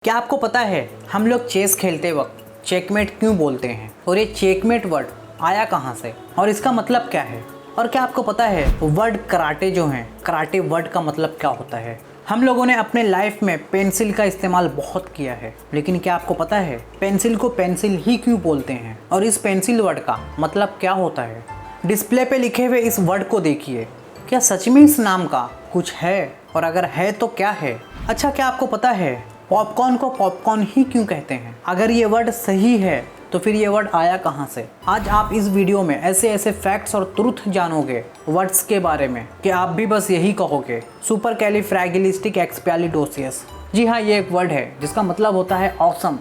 क्या आपको पता है हम लोग चेस खेलते वक्त चेकमेट क्यों बोलते हैं और ये चेकमेट वर्ड आया कहाँ से और इसका मतलब क्या है। और क्या आपको पता है वर्ड कराटे जो हैं, कराटे वर्ड का मतलब क्या होता है। हम लोगों ने अपने लाइफ में पेंसिल का इस्तेमाल बहुत किया है, लेकिन क्या आपको पता है पेंसिल को पेंसिल ही क्यों बोलते हैं और इस पेंसिल वर्ड का मतलब क्या होता है। डिस्प्ले पे लिखे हुए इस वर्ड को देखिए, क्या सच में इस नाम का कुछ है और अगर है तो क्या है। अच्छा, क्या आपको पता है पॉपकॉर्न को पॉपकॉर्न ही क्यों कहते हैं। अगर ये वर्ड सही है तो फिर ये वर्ड आया कहाँ से। आज आप इस वीडियो में ऐसे ऐसे फैक्ट्स और ट्रुथ जानोगे वर्ड्स के बारे में कि आप भी बस यही कहोगे सुपर कैलिफ्रैगिलिस्टिक एक्सपियालिडोसियस। जी हाँ, ये एक वर्ड है जिसका मतलब होता है ऑसम।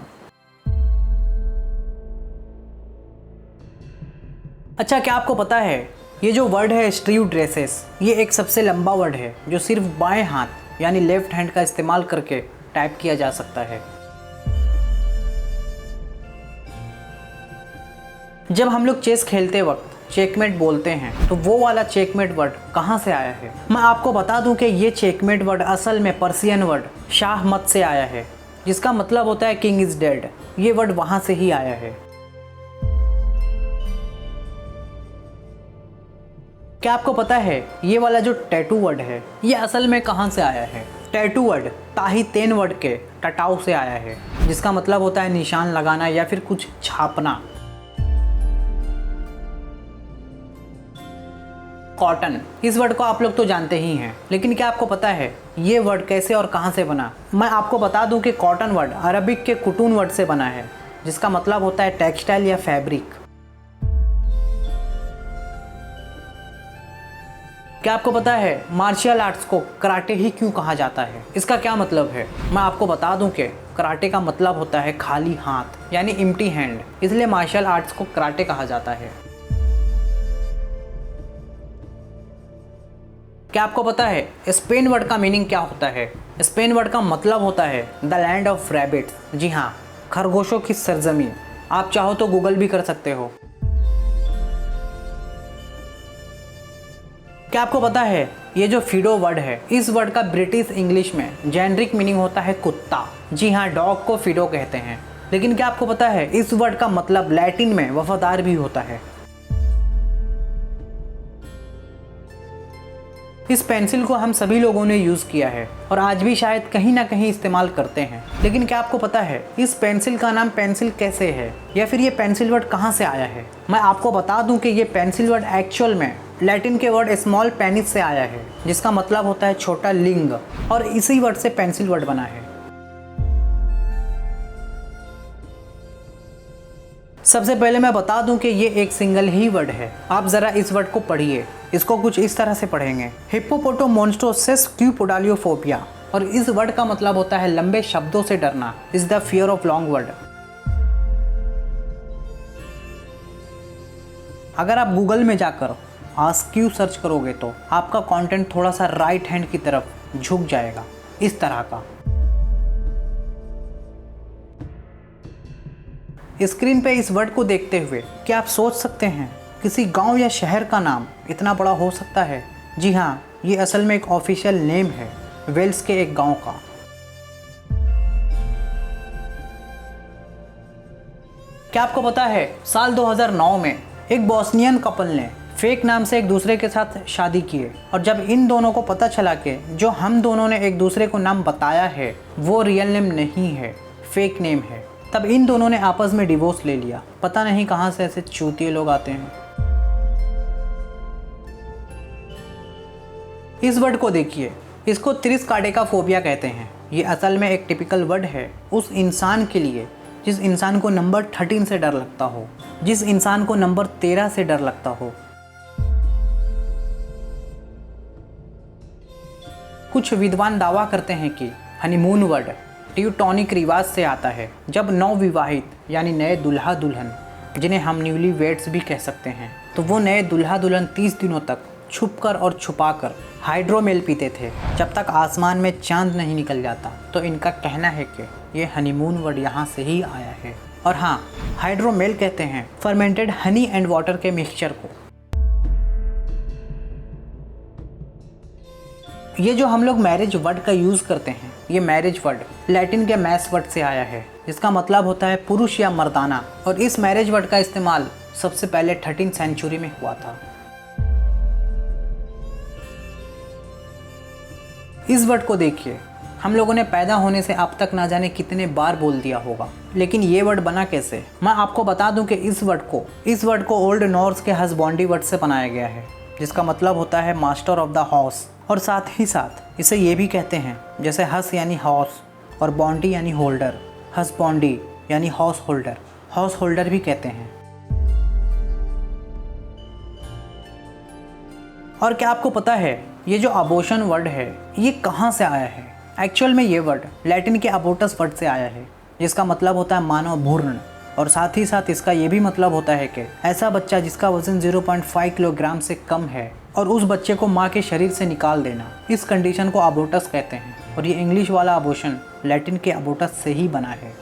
अच्छा, क्या आपको पता है ये जो वर्ड है स्ट्रीव ड्रेसेस, ये एक सबसे लंबा वर्ड है जो सिर्फ बाएं हाथ यानी लेफ्ट हैंड का इस्तेमाल करके टाइप किया जा सकता है। जब हम लोग चेस खेलते वक्त चेकमेट बोलते हैं तो वो वाला चेकमेट वर्ड कहाँ से आया है। मैं आपको बता दूं कि ये चेकमेट वर्ड असल में पर्सियन वर्ड शाह मत से आया है, जिसका मतलब होता है किंग इज डेड। ये वर्ड वहां से ही आया है। क्या आपको पता है ये वाला जो टैटू वर्ड है ये असल में कहाँ से आया है। टैटू वर्ड ताही तेन वर्ड के टटाऊ से आया है, जिसका मतलब होता है निशान लगाना या फिर कुछ छापना। कॉटन, इस वर्ड को आप लोग तो जानते ही हैं, लेकिन क्या आपको पता है ये वर्ड कैसे और कहाँ से बना। मैं आपको बता दूं कि कॉटन वर्ड अरबिक के कुटून वर्ड से बना है, जिसका मतलब होता है टेक्सटाइल या फैब्रिक। क्या आपको पता है मार्शल आर्ट्स को कराटे ही क्यों कहा जाता है। इसका क्या मतलब है। मैं आपको बता दूं कि कराटे का मतलब होता है खाली हाथ यानी एम्प्टी हैंड, इसलिए मार्शल आर्ट्स को कराटे कहा जाता है। क्या आपको पता है स्पेन वर्ड का मीनिंग क्या होता है। स्पेन वर्ड का मतलब होता है द लैंड ऑफ रैबिट्स। जी हाँ, खरगोशों की सरजमीन। आप चाहो तो गूगल भी कर सकते हो। क्या आपको पता है ये जो फिडो वर्ड है, इस वर्ड का ब्रिटिश इंग्लिश में जेनरिक मीनिंग होता है कुत्ता। जी हाँ, डॉग को फिडो कहते हैं। लेकिन क्या आपको पता है इस वर्ड का मतलब लैटिन में वफादार भी होता है। इस पेंसिल को हम सभी लोगों ने यूज़ किया है और आज भी शायद कहीं ना कहीं इस्तेमाल करते हैं, लेकिन क्या आपको पता है इस पेंसिल का नाम पेंसिल कैसे है या फिर ये पेंसिल वर्ड कहाँ से आया है। मैं आपको बता दूं कि ये पेंसिल वर्ड एक्चुअल में लैटिन के वर्ड स्मॉल पेनिस से आया है, जिसका मतलब होता है छोटा लिंग, और इसी वर्ड से पेंसिल वर्ड बना है। सबसे पहले मैं बता दूं कि ये एक सिंगल ही वर्ड है। आप जरा इस वर्ड को पढ़िए, इसको कुछ इस तरह से पढ़ेंगे हिप्पोपोटामोन्स्ट्रोसिस क्यूपोडालियोफोबिया, और इस वर्ड का मतलब होता है लंबे शब्दों से डरना, is the fear of long word. अगर आप गूगल में जाकर आस्क यू सर्च करोगे तो आपका कंटेंट थोड़ा सा राइट हैंड की तरफ झुक जाएगा, इस तरह का। स्क्रीन पे इस वर्ड को देखते हुए क्या आप सोच सकते हैं किसी गांव या शहर का नाम इतना बड़ा हो सकता है। जी हाँ, ये असल में एक ऑफिशियल नेम है वेल्स के एक गांव का। क्या आपको पता है साल 2009 में एक बोस्नियन कपल ने फेक नाम से एक दूसरे के साथ शादी किए, और जब इन दोनों को पता चला कि जो हम दोनों ने एक दूसरे को नाम बताया है वो रियल नेम नहीं है, फेक नेम है, तब इन दोनों ने आपस में डिवोर्स ले लिया। पता नहीं कहाँ से ऐसे चूतिए लोग आते हैं। इस वर्ड को देखिए, इसको त्रिस्काडेकाफोबिया कहते हैं। ये असल में एक टिपिकल वर्ड है उस इंसान के लिए जिस इंसान को नंबर 13 से डर लगता हो, जिस इंसान को नंबर 13 से डर लगता हो। कुछ विद्वान दावा करते हैं कि हनीमून वर्ड टियूटॉनिक रिवाज से आता है, जब नवविवाहित यानी नए दुल्हा दुल्हन, जिन्हें हम न्यूली वेड्स भी कह सकते हैं, तो वो नए दुल्हा दुल्हन 30 दिनों तक छुपकर और छुपाकर हाइड्रोमेल पीते थे जब तक आसमान में चांद नहीं निकल जाता। तो इनका कहना है कि ये हनीमून वर्ड यहाँ से ही आया है। और हाँ, हाइड्रोमेल कहते हैं फर्मेंटेड हनी एंड वाटर के मिक्सचर को। ये जो हम लोग मैरिज वर्ड का यूज़ करते हैं, ये मैरिज वर्ड लैटिन के मैस वर्ड से आया है, जिसका मतलब होता है पुरुष या मर्दाना। और इस मैरिज वर्ड का इस्तेमाल सबसे पहले 13वीं सेंचुरी में हुआ था। इस वर्ड को देखिए, हम लोगों ने पैदा होने से अब तक ना जाने कितने बार बोल दिया होगा, लेकिन ये वर्ड बना कैसे? मैं आपको बता दूं कि इस वर्ड को ओल्ड नॉर्स के हस्बैंडरी वर्ड से बनाया गया है, जिसका मतलब होता है मास्टर ऑफ द हाउस। और साथ ही साथ इसे ये भी कहते हैं, जैसे हस यानी हाउस और बॉन्डी यानी होल्डर, हस्बैंडरी यानी हाउस होल्डर भी कहते हैं। और क्या आपको पता है ये जो अबॉर्शन वर्ड है ये कहाँ से आया है? एक्चुअल में ये वर्ड लैटिन के अबोटस वर्ड से आया है, जिसका मतलब होता है मानव भ्रूण। और साथ ही साथ इसका ये भी मतलब होता है कि ऐसा बच्चा जिसका वजन 0.5 किलोग्राम से कम है और उस बच्चे को माँ के शरीर से निकाल देना, इस कंडीशन को अबोटस कहते हैं। और ये इंग्लिश वाला अबॉर्शन लैटिन के अबोटस से ही बना है।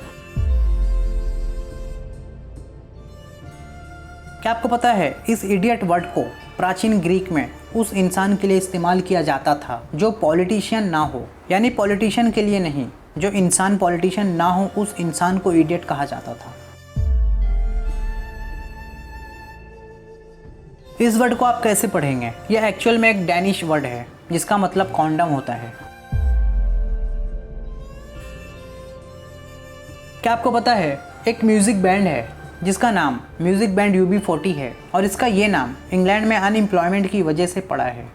क्या आपको पता है इस इडियट वर्ड को प्राचीन ग्रीक में उस इंसान के लिए इस्तेमाल किया जाता था जो पॉलिटिशियन ना हो, यानी पॉलिटिशियन के लिए नहीं, जो इंसान पॉलिटिशियन ना हो उस इंसान को इडियट कहा जाता था। इस वर्ड को आप कैसे पढ़ेंगे? यह एक्चुअल में एक डैनिश वर्ड है जिसका मतलब कॉन्डम होता है। क्या आपको पता है एक म्यूजिक बैंड है जिसका नाम म्यूजिक बैंड UB40 है, और इसका ये नाम इंग्लैंड में अनएम्प्लॉयमेंट की वजह से पड़ा है।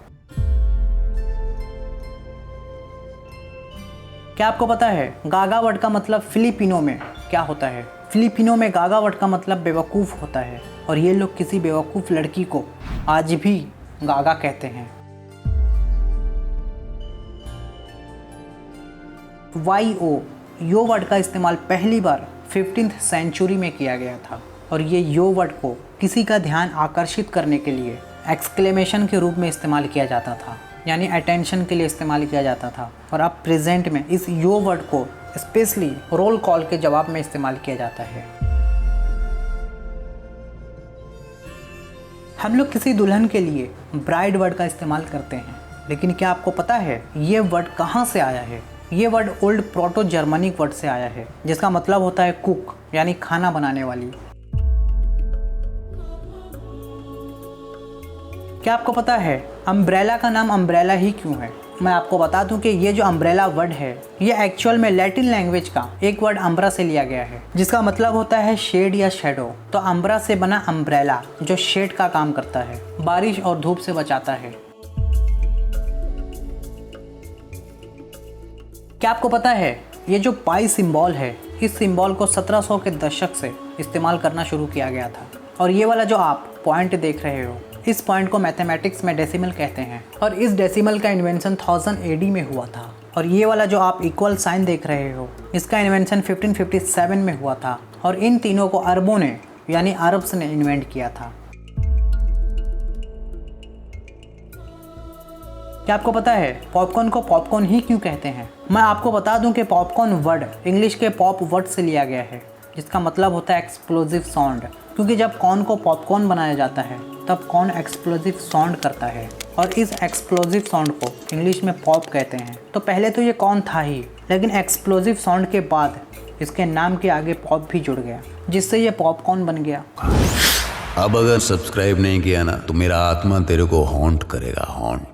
क्या आपको पता है गागा वर्ड का मतलब फिलिपिनो में क्या होता है? फिलिपिनो में गागा वर्ड का मतलब बेवकूफ़ होता है, और ये लोग किसी बेवकूफ़ लड़की को आज भी गागा कहते हैं। YO यो वर्ड का इस्तेमाल पहली बार 15th सेंचुरी में किया गया था, और ये यो वर्ड को किसी का ध्यान आकर्षित करने के लिए एक्सक्लेमेशन के रूप में इस्तेमाल किया जाता था, यानी अटेंशन के लिए इस्तेमाल किया जाता था। और अब प्रेजेंट में इस यो वर्ड को स्पेशली रोल कॉल के जवाब में इस्तेमाल किया जाता है। हम लोग किसी दुल्हन के लिए ब्राइड वर्ड का इस्तेमाल करते हैं, लेकिन क्या आपको पता है ये वर्ड कहाँ से आया है? ये word old proto Germanic word से आया है, जिसका मतलब होता है कुक, यानी खाना बनाने वाली। क्या आपको पता है अम्ब्रेला का नाम अम्ब्रेला ही क्यों है? मैं आपको बता दूं कि ये जो अम्ब्रेला वर्ड है ये एक्चुअल में लैटिन लैंग्वेज का एक वर्ड अम्ब्रा से लिया गया है, जिसका मतलब होता है शेड या शेडो। तो अम्ब्रा से बना अम्ब्रेला जो शेड का काम करता है, बारिश और धूप से बचाता है। क्या आपको पता है ये जो पाई सिंबल है, इस सिंबल को 1700 के दशक से इस्तेमाल करना शुरू किया गया था। और ये वाला जो आप पॉइंट देख रहे हो, इस पॉइंट को मैथमेटिक्स में डेसिमल कहते हैं, और इस डेसिमल का इन्वेंशन 1000 AD में हुआ था। और ये वाला जो आप इक्वल साइन देख रहे हो, इसका इन्वेंशन 1557 में हुआ था। और इन तीनों को अरबों ने यानी अरब्स ने इन्वेंट किया था। क्या आपको पता है पॉपकॉर्न को पॉपकॉर्न ही क्यों कहते हैं? मैं आपको बता दूं कि पॉपकॉर्न वर्ड इंग्लिश के पॉप वर्ड से लिया गया है, जिसका मतलब होता है एक्सप्लोजिव साउंड। क्योंकि जब कॉर्न को पॉपकॉर्न बनाया जाता है तब कॉर्न एक्सप्लोजिव साउंड करता है, और इस एक्सप्लोजिव साउंड को इंग्लिश में पॉप कहते हैं। तो पहले तो ये कॉर्न था ही, लेकिन एक्सप्लोजिव साउंड के बाद इसके नाम के आगे पॉप भी जुड़ गया, जिससे ये पॉपकॉर्न बन गया। अब अगर सब्सक्राइब नहीं किया ना तो मेरा आत्मा तेरे को हॉन्ट करेगा, हॉन्ट।